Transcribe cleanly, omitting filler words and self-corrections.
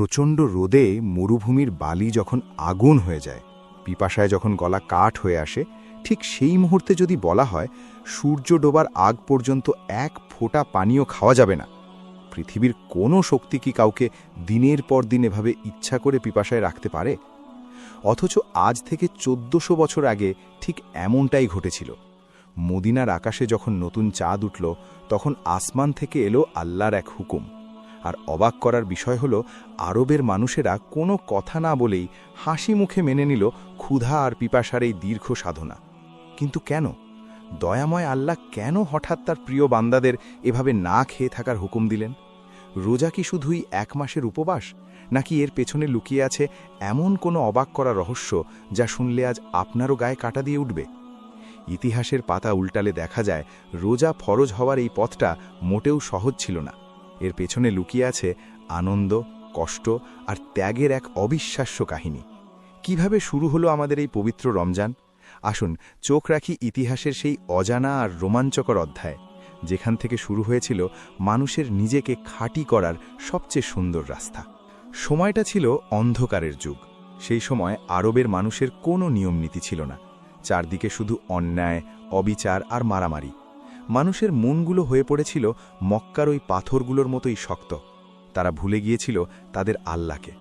প্রচণ্ড রোদে মরুভূমির বালি যখন আগুন হয়ে যায়, পিপাসায় যখন গলা কাঠ হয়ে আসে, ঠিক সেই মুহূর্তে যদি বলা হয় সূর্য ডোবার আগ পর্যন্ত এক ফোঁটা পানীয় খাওয়া যাবে না, পৃথিবীর কোনো শক্তি কি কাউকে দিনের পর দিন এভাবে ইচ্ছা করে পিপাসায় রাখতে পারে? অথচ আজ থেকে 1400 বছর আগে ঠিক এমনটাই ঘটেছিল। মদিনার আকাশে যখন নতুন চাঁদ উঠল, তখন আসমান থেকে এলো আল্লাহর এক হুকুম। আর অবাক করার বিষয় হলো, আরবের মানুষেরা কোনো কথা না বলেই হাসি মুখে মেনে নিল ক্ষুধা আর পিপাসার এই দীর্ঘ সাধনা। কিন্তু কেন? দয়াময় আল্লাহ কেন হঠাৎ তার প্রিয় বান্দাদের এভাবে না খেয়ে থাকার হুকুম দিলেন? রোজা কি শুধুই 1 মাসের উপবাস, নাকি এর পেছনে লুকিয়ে আছে এমন কোনো অবাক করা রহস্য যা শুনলে আজ আপনারও গায়ে কাঁটা দিয়ে উঠবে? ইতিহাসের পাতা উল্টালে দেখা যায়, রোজা ফরজ হওয়ার এই পথটা মোটেও সহজ ছিল না। এর পেছনে লুকিয়ে আছে আনন্দ, কষ্ট আর ত্যাগের এক অবিশ্বাস্য কাহিনী। কিভাবে শুরু হলো আমাদের এই পবিত্র রমজান? আসুন চোখ রাখি ইতিহাসের সেই অজানা আর রোমাঞ্চকর অধ্যায়, যেখান থেকে শুরু হয়েছিল মানুষের নিজেকে খাঁটি করার সবচেয়ে সুন্দর রাস্তা। সময়টা ছিল অন্ধকারের যুগ। সেই সময় আরবের মানুষের কোনো নিয়মনীতি ছিল না। চারদিকে শুধু অন্যায়, অবিচার আর মারামারি। মানুষের মনগুলো হয়ে পড়েছিল মক্কার ওই পাথরগুলোর মতোই শক্ত। তারা ভুলে গিয়েছিল তাদের আল্লাহকে।